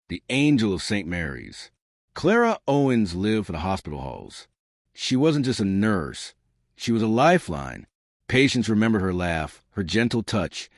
the angel of St. Mary's. Clara Owens lived for the hospital halls. She wasn't just a nurse. She was a lifeline. Patients remembered her laugh, her gentle touch,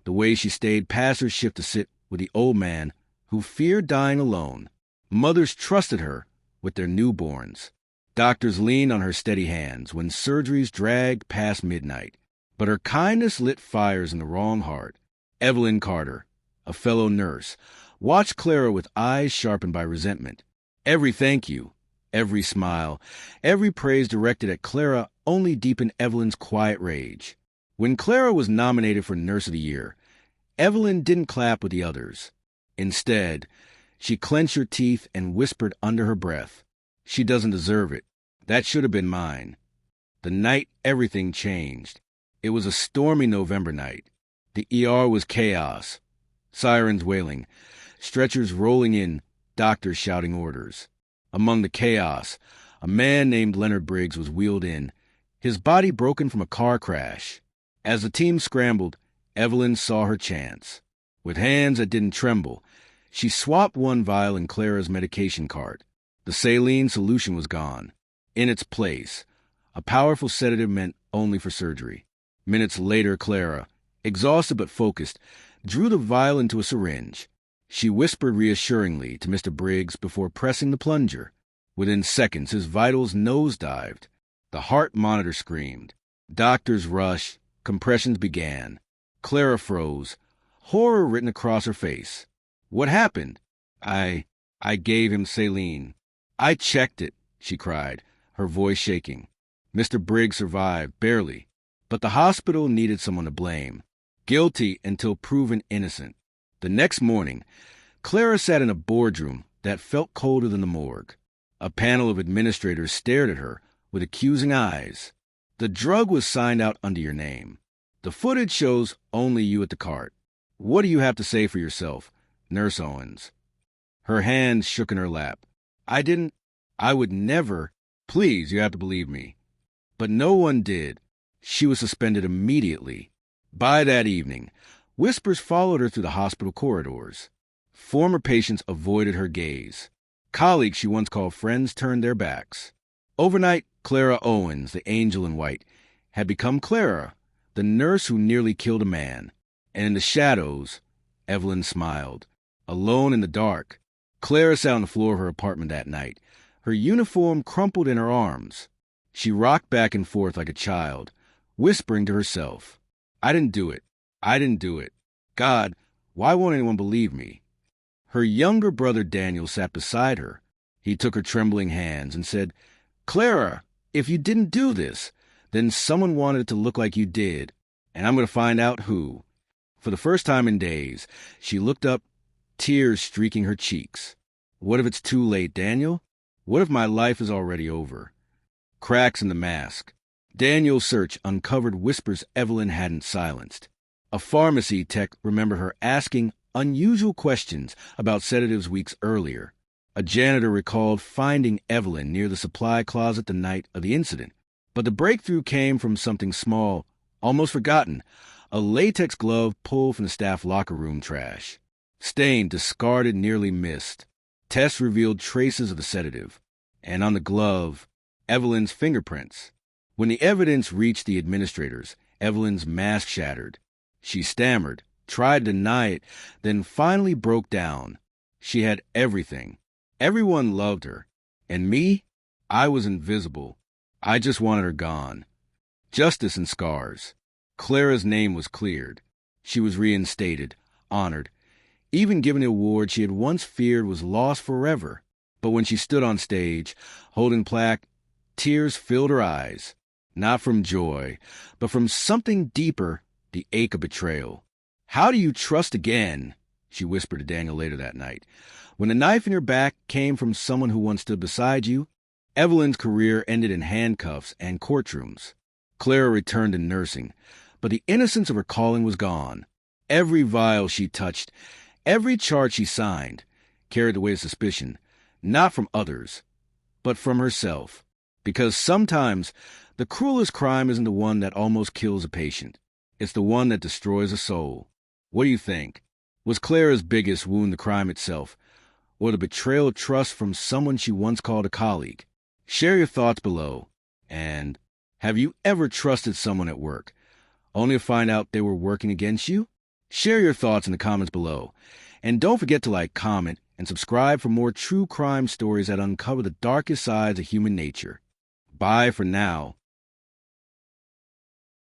the way she stayed past her shift to sit with the old man who feared dying alone. Mothers trusted her with their newborns. Doctors leaned on her steady hands when surgeries dragged past midnight. But her kindness lit fires in the wrong heart. Evelyn Carter, a fellow nurse, watched Clara with eyes sharpened by resentment. Every thank you, every smile, every praise directed at Clara only deepened Evelyn's quiet rage. When Clara was nominated for Nurse of the Year, Evelyn didn't clap with the others. Instead, she clenched her teeth and whispered under her breath, "She doesn't deserve it. That should have been mine." The night everything changed. It was a stormy November night. The ER was chaos. Sirens wailing, stretchers rolling in, doctors shouting orders. Among the chaos, a man named Leonard Briggs was wheeled in, his body broken from a car crash. As the team scrambled, Evelyn saw her chance. With hands that didn't tremble, she swapped one vial in Clara's medication cart. The saline solution was gone. In its place, a powerful sedative meant only for surgery. Minutes later, Clara, exhausted but focused, drew the vial into a syringe. She whispered reassuringly to Mr. Briggs before pressing the plunger. Within seconds, his vitals nosedived. The heart monitor screamed. Doctors rushed. Compressions began. Clara froze, horror written across her face. "What happened?" I gave him saline. "I checked it," she cried, her voice shaking. Mr. Briggs survived, barely. But the hospital needed someone to blame. Guilty until proven innocent. The next morning, Clara sat in a boardroom that felt colder than the morgue. A panel of administrators stared at her with accusing eyes. "The drug was signed out under your name. The footage shows only you at the cart. What do you have to say for yourself, Nurse Owens?" Her hands shook in her lap. I would never. Please, you have to believe me." But no one did. She was suspended immediately. By that evening, whispers followed her through the hospital corridors. Former patients avoided her gaze. Colleagues she once called friends turned their backs. Overnight, Clara Owens, the angel in white, had become Clara, the nurse who nearly killed a man. And in the shadows, Evelyn smiled. Alone in the dark, Clara sat on the floor of her apartment that night, her uniform crumpled in her arms. She rocked back and forth like a child, whispering to herself, I didn't do it. God, why won't anyone believe me?" Her younger brother Daniel sat beside her. He took her trembling hands and said, "Clara, if you didn't do this, then someone wanted it to look like you did, and I'm going to find out who." For the first time in days, she looked up, tears streaking her cheeks. "What if it's too late, Daniel? What if my life is already over?" Cracks in the mask. Daniel's search uncovered whispers Evelyn hadn't silenced. A pharmacy tech remembered her asking unusual questions about sedatives weeks earlier. A janitor recalled finding Evelyn near the supply closet the night of the incident. But the breakthrough came from something small, almost forgotten, a latex glove pulled from the staff locker room trash. Stained, discarded, nearly missed. Tests revealed traces of the sedative. And on the glove, Evelyn's fingerprints. When the evidence reached the administrators, Evelyn's mask shattered. She stammered, tried to deny it, then finally broke down. She had everything. Everyone loved her. And me? I was invisible. I just wanted her gone. Justice and scars. Clara's name was cleared. She was reinstated, honored, even given the award she had once feared was lost forever. But when she stood on stage, holding plaque, tears filled her eyes. Not from joy, but from something deeper, the ache of betrayal. "How do you trust again?" she whispered to Daniel later that night. "When the knife in your back came from someone who once stood beside you?" Evelyn's career ended in handcuffs and courtrooms. Clara returned to nursing, but the innocence of her calling was gone. Every vial she touched, every charge she signed, carried the weight of suspicion, not from others, but from herself. Because sometimes the cruelest crime isn't the one that almost kills a patient. It's the one that destroys a soul. What do you think? Was Clara's biggest wound the crime itself, or the betrayal of trust from someone she once called a colleague? Share your thoughts below. And have you ever trusted someone at work, only to find out they were working against you? Share your thoughts in the comments below. And don't forget to like, comment, and subscribe for more true crime stories that uncover the darkest sides of human nature. Bye for now.